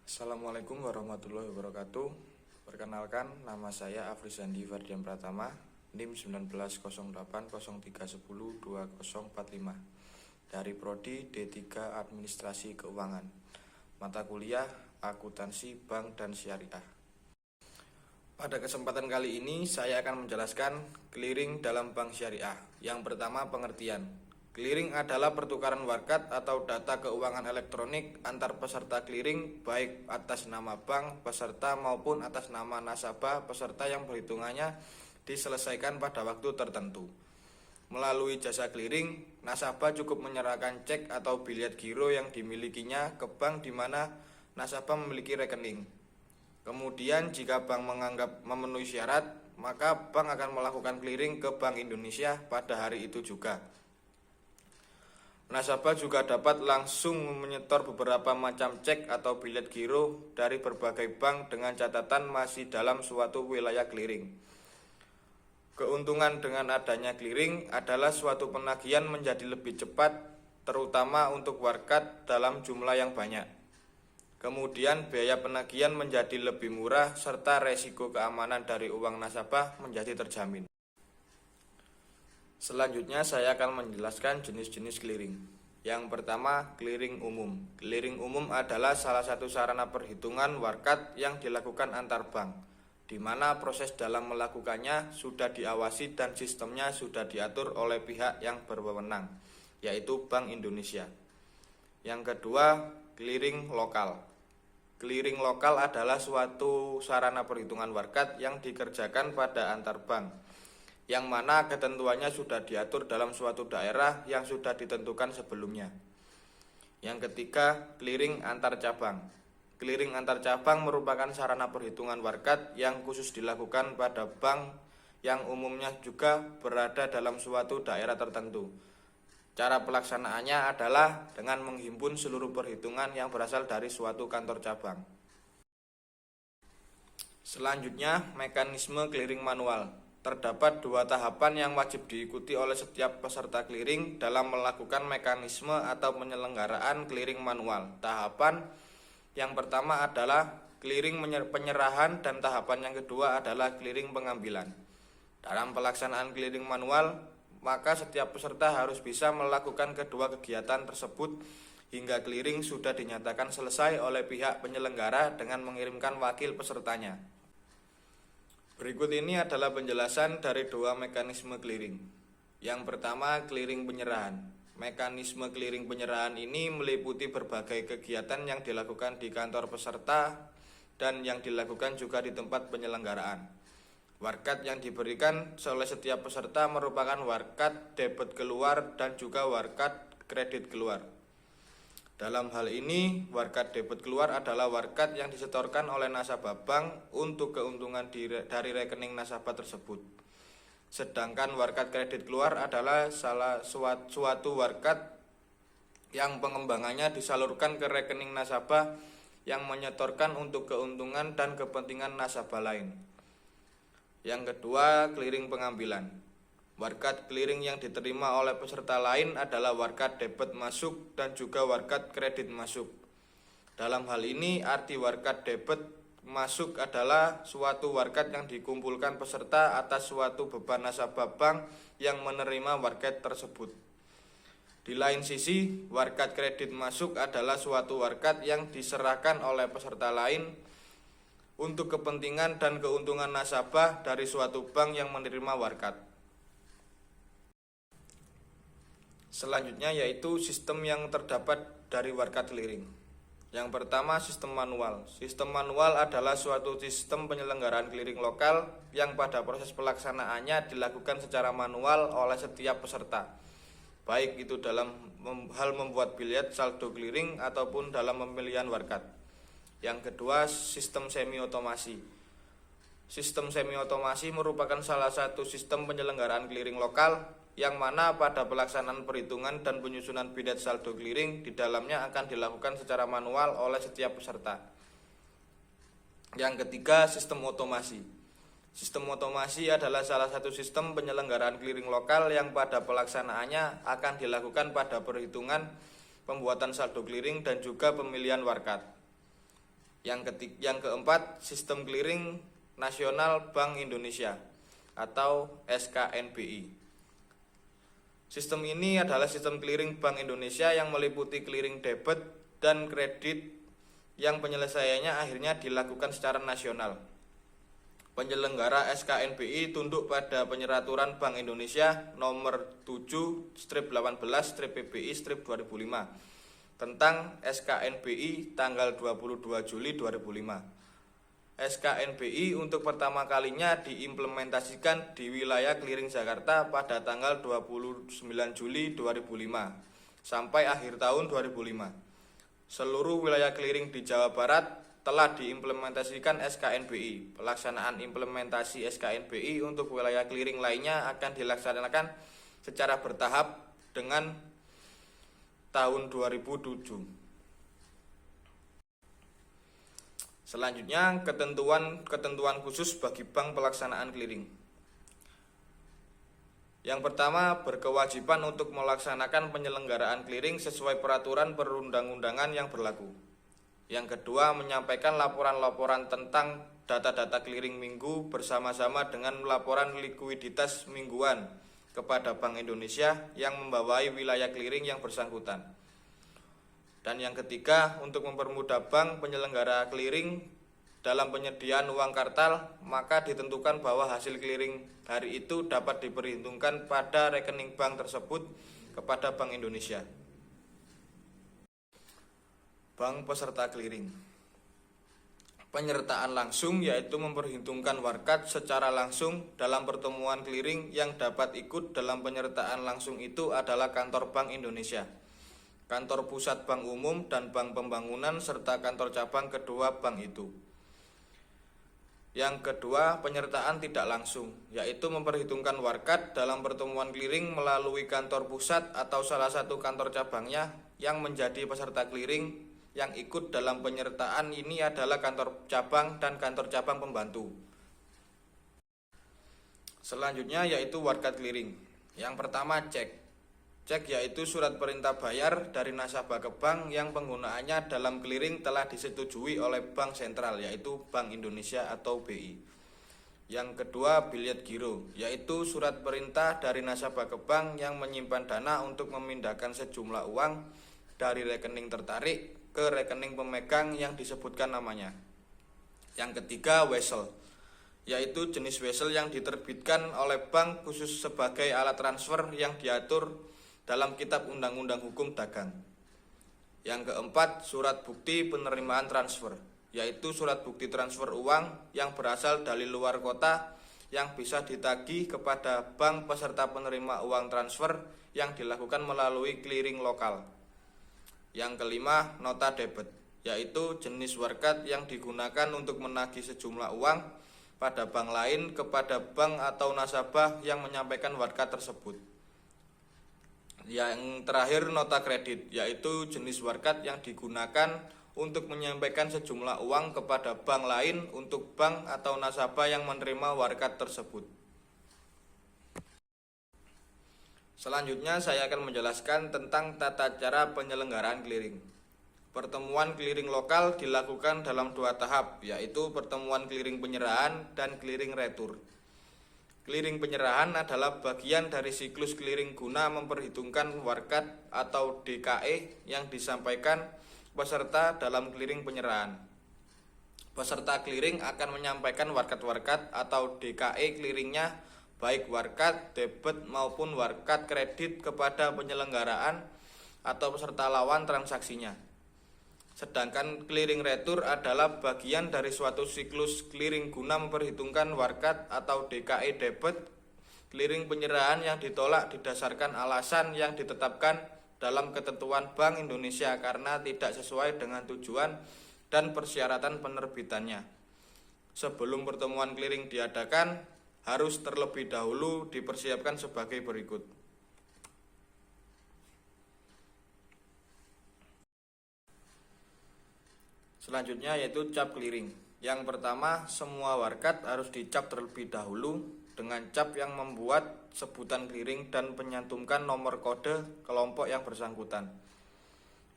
Assalamualaikum warahmatullahi wabarakatuh. Perkenalkan, nama saya Afrizandi Ferdian Pratama, NIM 190803102045 dari Prodi D3 Administrasi Keuangan, mata kuliah Akuntansi Bank dan Syariah. Pada kesempatan kali ini saya akan menjelaskan clearing dalam bank syariah. Yang pertama, pengertian. Clearing adalah pertukaran warkat atau data keuangan elektronik antar peserta clearing, baik atas nama bank peserta maupun atas nama nasabah peserta yang perhitungannya diselesaikan pada waktu tertentu. Melalui jasa clearing, nasabah cukup menyerahkan cek atau bilet giro yang dimilikinya ke bank di mana nasabah memiliki rekening. Kemudian jika bank menganggap memenuhi syarat, maka bank akan melakukan clearing ke Bank Indonesia pada hari itu juga. Nasabah juga dapat langsung menyetor beberapa macam cek atau bilet giro dari berbagai bank dengan catatan masih dalam suatu wilayah clearing. Keuntungan dengan adanya clearing adalah suatu penagihan menjadi lebih cepat, terutama untuk warkat dalam jumlah yang banyak. Kemudian biaya penagihan menjadi lebih murah serta resiko keamanan dari uang nasabah menjadi terjamin. Selanjutnya saya akan menjelaskan jenis-jenis clearing. Yang pertama, clearing umum. Clearing umum adalah salah satu sarana perhitungan warkat yang dilakukan antar bank, di mana proses dalam melakukannya sudah diawasi dan sistemnya sudah diatur oleh pihak yang berwenang, yaitu Bank Indonesia. Yang kedua, clearing lokal. Clearing lokal adalah suatu sarana perhitungan warkat yang dikerjakan pada antar bank, yang mana ketentuannya sudah diatur dalam suatu daerah yang sudah ditentukan sebelumnya. Yang ketiga, clearing antar cabang. Clearing antar cabang merupakan sarana perhitungan warkat yang khusus dilakukan pada bank yang umumnya juga berada dalam suatu daerah tertentu. Cara pelaksanaannya adalah dengan menghimpun seluruh perhitungan yang berasal dari suatu kantor cabang. Selanjutnya, mekanisme clearing manual. Terdapat dua tahapan yang wajib diikuti oleh setiap peserta clearing dalam melakukan mekanisme atau penyelenggaraan clearing manual. Tahapan yang pertama adalah clearing penyerahan dan tahapan yang kedua adalah clearing pengambilan. Dalam pelaksanaan clearing manual, maka setiap peserta harus bisa melakukan kedua kegiatan tersebut hingga clearing sudah dinyatakan selesai oleh pihak penyelenggara dengan mengirimkan wakil pesertanya. Berikut ini adalah penjelasan dari dua mekanisme clearing. Yang pertama, clearing penyerahan. Mekanisme clearing penyerahan ini meliputi berbagai kegiatan yang dilakukan di kantor peserta dan yang dilakukan juga di tempat penyelenggaraan. Warkat yang diberikan oleh setiap peserta merupakan warkat debit keluar dan juga warkat kredit keluar. Dalam hal ini, warkat debit keluar adalah warkat yang disetorkan oleh nasabah bank untuk keuntungan dari rekening nasabah tersebut. Sedangkan warkat kredit keluar adalah suatu warkat yang pengembangannya disalurkan ke rekening nasabah yang menyetorkan untuk keuntungan dan kepentingan nasabah lain. Yang kedua, clearing pengambilan. Warkat clearing yang diterima oleh peserta lain adalah warkat debit masuk dan juga warkat kredit masuk. Dalam hal ini, arti warkat debit masuk adalah suatu warkat yang dikumpulkan peserta atas suatu beban nasabah bank yang menerima warkat tersebut. Di lain sisi, warkat kredit masuk adalah suatu warkat yang diserahkan oleh peserta lain untuk kepentingan dan keuntungan nasabah dari suatu bank yang menerima warkat. Selanjutnya yaitu sistem yang terdapat dari warkat clearing. Yang pertama, sistem manual. Sistem manual adalah suatu sistem penyelenggaraan clearing lokal yang pada proses pelaksanaannya dilakukan secara manual oleh setiap peserta, baik itu dalam hal membuat bilet saldo clearing ataupun dalam pemilihan warkat. Yang kedua, sistem semi otomasi. Sistem semi otomasi merupakan salah satu sistem penyelenggaraan clearing lokal yang mana pada pelaksanaan perhitungan dan penyusunan bilet saldo clearing di dalamnya akan dilakukan secara manual oleh setiap peserta. Yang ketiga, sistem otomasi. Sistem otomasi adalah salah satu sistem penyelenggaraan clearing lokal yang pada pelaksanaannya akan dilakukan pada perhitungan, pembuatan saldo clearing dan juga pemilihan warkat. Yang keempat, Sistem Clearing Nasional Bank Indonesia atau SKNBI. Sistem ini adalah sistem clearing Bank Indonesia yang meliputi clearing debit dan kredit yang penyelesaiannya akhirnya dilakukan secara nasional. Penyelenggara SKNBI tunduk pada Penyeraturan Bank Indonesia nomor 7/18/PBI/2005 tentang SKNBI tanggal 22 Juli 2005. SKNBI untuk pertama kalinya diimplementasikan di wilayah clearing Jakarta pada tanggal 29 Juli 2005 sampai akhir tahun 2005. Seluruh wilayah clearing di Jawa Barat telah diimplementasikan SKNBI. Pelaksanaan implementasi SKNBI untuk wilayah clearing lainnya akan dilaksanakan secara bertahap dengan tahun 2007. Selanjutnya, ketentuan khusus bagi bank pelaksanaan clearing. Yang pertama, berkewajiban untuk melaksanakan penyelenggaraan clearing sesuai peraturan perundang-undangan yang berlaku. Yang kedua, menyampaikan laporan-laporan tentang data-data clearing minggu bersama-sama dengan laporan likuiditas mingguan kepada Bank Indonesia yang membawai wilayah clearing yang bersangkutan. Dan yang ketiga, untuk mempermudah bank penyelenggara clearing dalam penyediaan uang kartal, maka ditentukan bahwa hasil clearing hari itu dapat diperhitungkan pada rekening bank tersebut kepada Bank Indonesia. Bank peserta clearing. Penyertaan langsung yaitu memperhitungkan warkat secara langsung dalam pertemuan clearing. Yang dapat ikut dalam penyertaan langsung itu adalah kantor Bank Indonesia, kantor pusat bank umum dan bank pembangunan, serta kantor cabang kedua bank itu. Yang kedua, penyertaan tidak langsung, yaitu memperhitungkan warkat dalam pertemuan clearing melalui kantor pusat atau salah satu kantor cabangnya yang menjadi peserta clearing. Yang ikut dalam penyertaan ini adalah kantor cabang dan kantor cabang pembantu. Selanjutnya yaitu warkat clearing. Yang pertama, cek. Cek yaitu surat perintah bayar dari nasabah ke bank yang penggunaannya dalam clearing telah disetujui oleh Bank Sentral, yaitu Bank Indonesia atau BI. Yang kedua, biliet giro, yaitu surat perintah dari nasabah ke bank yang menyimpan dana untuk memindahkan sejumlah uang dari rekening tertarik ke rekening pemegang yang disebutkan namanya. Yang ketiga, wesel, yaitu jenis wesel yang diterbitkan oleh bank khusus sebagai alat transfer yang diatur dalam Kitab Undang-Undang Hukum Dagang. Yang keempat, surat bukti penerimaan transfer, yaitu surat bukti transfer uang yang berasal dari luar kota yang bisa ditagih kepada bank peserta penerima uang transfer yang dilakukan melalui clearing lokal. Yang kelima, nota debit, yaitu jenis warkat yang digunakan untuk menagih sejumlah uang pada bank lain kepada bank atau nasabah yang menyampaikan warkat tersebut. Yang terakhir, nota kredit, yaitu jenis warkat yang digunakan untuk menyampaikan sejumlah uang kepada bank lain untuk bank atau nasabah yang menerima warkat tersebut. Selanjutnya saya akan menjelaskan tentang tata cara penyelenggaraan clearing. Pertemuan clearing lokal dilakukan dalam dua tahap, yaitu pertemuan clearing penyerahan dan clearing retur. Clearing penyerahan adalah bagian dari siklus clearing guna memperhitungkan warkat atau DKE yang disampaikan peserta dalam clearing penyerahan. Peserta clearing akan menyampaikan warkat-warkat atau DKE clearingnya, baik warkat debit maupun warkat kredit, kepada penyelenggaraan atau peserta lawan transaksinya. Sedangkan clearing retur adalah bagian dari suatu siklus clearing guna memperhitungkan warkat atau DKE debit. Clearing penyerahan yang ditolak didasarkan alasan yang ditetapkan dalam ketentuan Bank Indonesia karena tidak sesuai dengan tujuan dan persyaratan penerbitannya. Sebelum pertemuan clearing diadakan, harus terlebih dahulu dipersiapkan sebagai berikut. Selanjutnya yaitu cap clearing. Yang pertama, semua warkat harus dicap terlebih dahulu dengan cap yang membuat sebutan clearing dan menyantumkan nomor kode kelompok yang bersangkutan.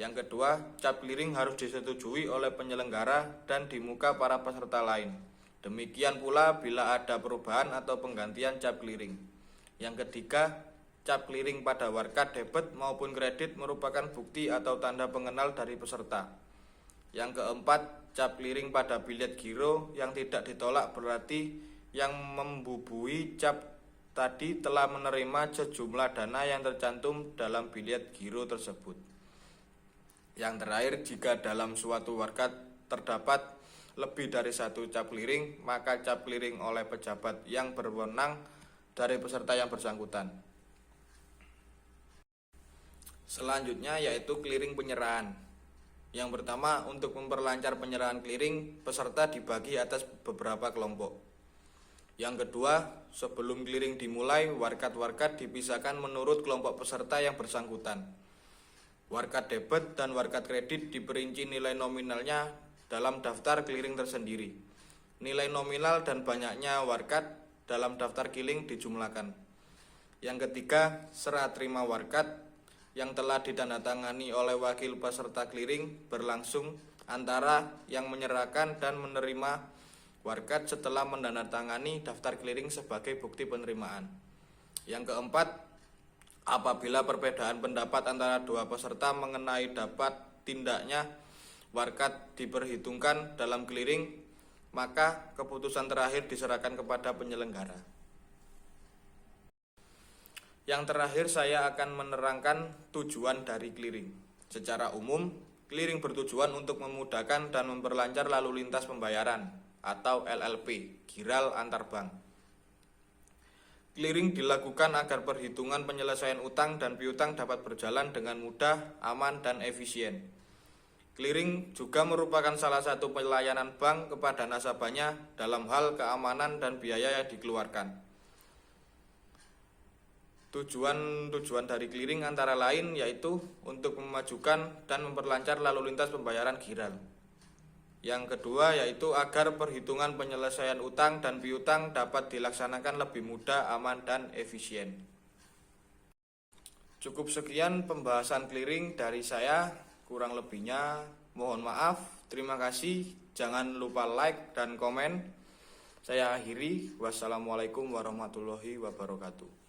Yang kedua, cap clearing harus disetujui oleh penyelenggara dan di muka para peserta lain. Demikian pula bila ada perubahan atau penggantian cap clearing. Yang ketiga, cap clearing pada warkat debit maupun kredit merupakan bukti atau tanda pengenal dari peserta. Yang keempat, cap clearing pada bilet giro yang tidak ditolak berarti yang membubui cap tadi telah menerima sejumlah dana yang tercantum dalam bilet giro tersebut. Yang terakhir, jika dalam suatu warkat terdapat lebih dari satu cap clearing, maka cap clearing oleh pejabat yang berwenang dari peserta yang bersangkutan. Selanjutnya yaitu clearing penyerahan. Yang pertama, untuk memperlancar penyerahan clearing, peserta dibagi atas beberapa kelompok. Yang kedua, sebelum clearing dimulai, warkat-warkat dipisahkan menurut kelompok peserta yang bersangkutan. Warkat debit dan warkat kredit diperinci nilai nominalnya dalam daftar clearing tersendiri. Nilai nominal dan banyaknya warkat dalam daftar clearing dijumlahkan. Yang ketiga, serah terima warkat yang telah ditandatangani oleh wakil peserta clearing berlangsung antara yang menyerahkan dan menerima warkat setelah menandatangani daftar clearing sebagai bukti penerimaan. Yang keempat, apabila perbedaan pendapat antara dua peserta mengenai dapat tindaknya warkat diperhitungkan dalam clearing, maka keputusan terakhir diserahkan kepada penyelenggara. Yang terakhir, saya akan menerangkan tujuan dari clearing. Secara umum, clearing bertujuan untuk memudahkan dan memperlancar lalu lintas pembayaran atau LLP, giral antar bank. Clearing dilakukan agar perhitungan penyelesaian utang dan piutang dapat berjalan dengan mudah, aman, dan efisien. Clearing juga merupakan salah satu pelayanan bank kepada nasabahnya dalam hal keamanan dan biaya yang dikeluarkan. Tujuan dari clearing antara lain yaitu untuk memajukan dan memperlancar lalu lintas pembayaran giral. Yang kedua yaitu agar perhitungan penyelesaian utang dan piutang dapat dilaksanakan lebih mudah, aman, dan efisien. Cukup sekian pembahasan clearing dari saya, kurang lebihnya mohon maaf. Terima kasih, jangan lupa like dan komen. Saya akhiri, wassalamualaikum warahmatullahi wabarakatuh.